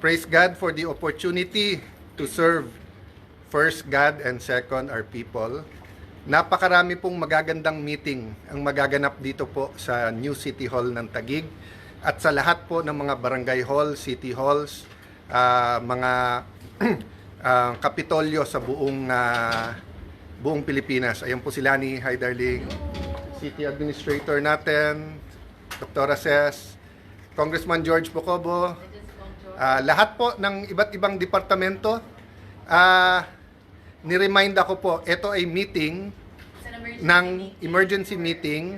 Praise God for the opportunity to serve first God and second our people. Napakarami pong magagandang meeting ang magaganap dito po sa New City Hall ng Taguig at sa lahat po ng mga barangay hall, city halls, mga kapitolyo sa buong Pilipinas. Ayan po sila ni Hi Darling, City Administrator natin, Dr. Ses, Congressman George Bocobo, lahat po ng iba't ibang departamento. Ni-remind ako po, ito ay meeting ng emergency meeting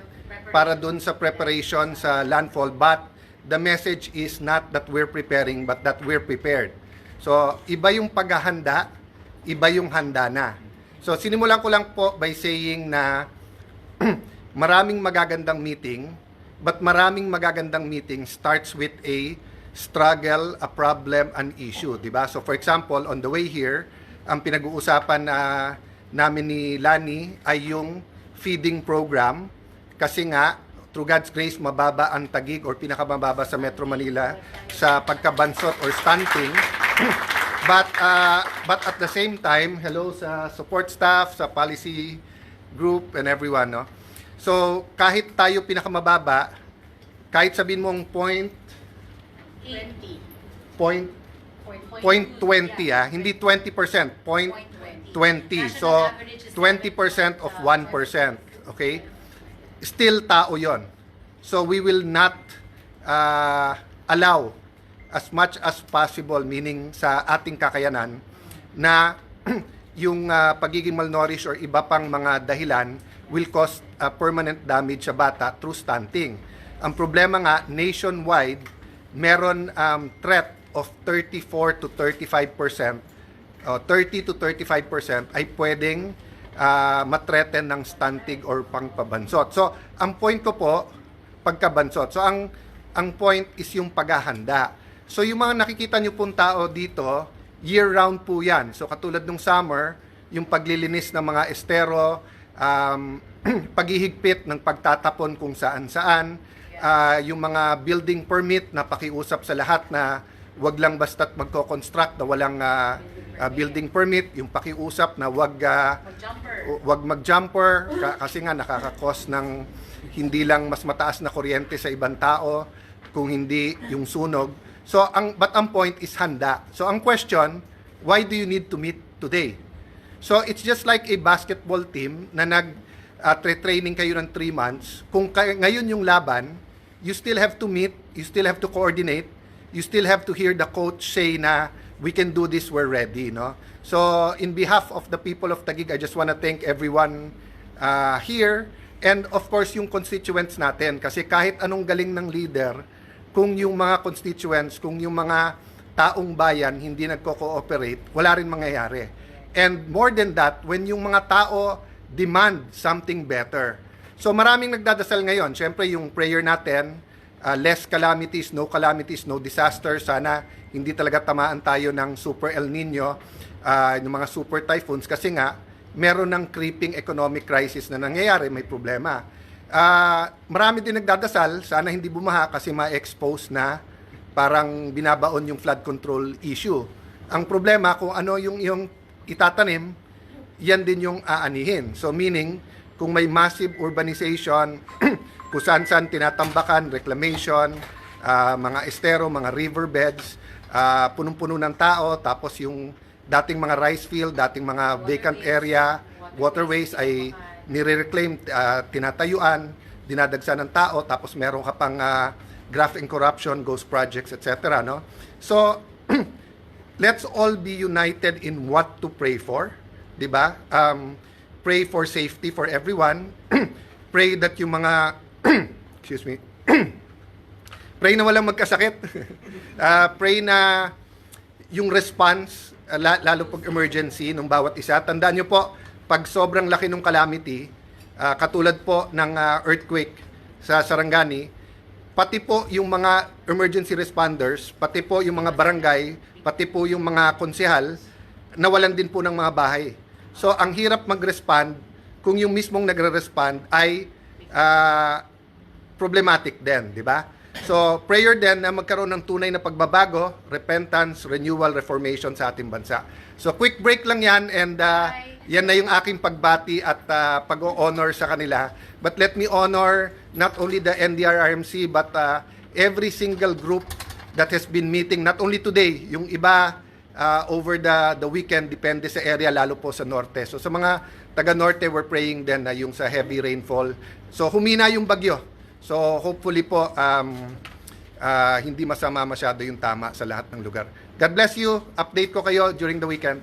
para dun sa preparation sa landfall, but the message is not that we're preparing but that we're prepared. So, iba yung paghahanda, iba yung handa na. So, sinimulan ko lang po by saying na maraming magagandang meeting, but maraming magagandang meeting starts with a struggle, a problem, an issue, di ba? So, for example, on the way here, ang pinag-uusapan namin ni Lani ay yung feeding program kasi nga, through God's grace, mababa ang Taguig or pinakamababa sa Metro Manila sa pagkabansot or stunting. But at the same time, hello sa support staff, sa policy group, and everyone, no? So, kahit tayo pinakamababa, kahit sabihin mong point 20, hindi 20%, point 20. So, 20% of 1%, okay? Still tao yon. So, we will not allow as much as possible, meaning sa ating kakayanan, na yung pagiging malnourished or iba pang mga dahilan will cause permanent damage sa bata through stunting. Ang problema nga, nationwide, meron threat of 34 to 35%, 30 to 35% ay pwedeng matreten ng stunting or pangpabansot. So, ang point ko po, pagkabansot. So, ang point is yung paghahanda. So, yung mga nakikita nyo pong tao dito, year-round po yan. So, katulad nung summer, yung paglilinis ng mga estero, paghihigpit ng pagtatapon kung saan-saan, yung mga building permit na pakiusap sa lahat na wag lang basta't magko-construct na walang building permit, yung pakiusap na wag mag-jumper kasi nga nakaka-cause ng hindi lang mas mataas na kuryente sa ibang tao kung hindi yung sunog. So but ang point is handa. So ang question, why do you need to meet today? So it's just like a basketball team na training kayo ng 3 months. Kung ngayon yung laban, you still have to meet, you still have to coordinate, you still have to hear the coach say na we can do this, we're ready, no? So, in behalf of the people of Taguig, I just want to thank everyone here and of course yung constituents natin kasi kahit anong galing ng leader, kung yung mga constituents, kung yung mga taong bayan hindi nagko-cooperate, wala rin mangyayari. And more than that, when yung mga tao demand something better. So maraming nagdadasal ngayon. Siyempre yung prayer natin, less calamities, no disaster. Sana hindi talaga tamaan tayo ng super El Nino, ng mga super typhoons kasi nga meron ng creeping economic crisis na nangyayari, may problema. Marami din nagdadasal, sana hindi bumaha kasi ma-expose na parang binabaon yung flood control issue. Ang problema kung ano yung itatanim, yan din yung aanihin. So meaning, kung may massive urbanization, kung saan-saan tinatambakan, reclamation, mga estero, mga riverbeds, punong-puno ng tao, tapos yung dating mga rice field, dating mga vacant area, waterways ay nire-reclaim, tinatayuan, dinadagsan ng tao, tapos meron ka pang graft and corruption, ghost projects, etc. No? So, let's all be united in what to pray for, di ba? Pray for safety for everyone. Pray that yung mga excuse me. Pray na walang magkasakit. Pray na yung response lalo pag emergency ng bawat isa. Tandaan niyo po, pag sobrang laki ng calamity, katulad po ng earthquake sa Sarangani, pati po yung mga emergency responders, pati po yung mga barangay, pati po yung mga konsehal, nawalan din po ng mga bahay. So, ang hirap mag-respond kung yung mismong nagre-respond ay problematic din, di ba? So, prayer din na magkaroon ng tunay na pagbabago, repentance, renewal, reformation sa ating bansa. So, quick break lang yan and yan na yung aking pagbati at pag-honor sa kanila. But let me honor not only the NDRRMC but every single group that has been meeting, not only today, yung iba over the weekend, depende sa area, lalo po sa norte. So sa mga taga-norte, we're praying din na yung sa heavy rainfall. So humina yung bagyo. So hopefully po, hindi masama masyado yung tama sa lahat ng lugar. God bless you. Update ko kayo during the weekend.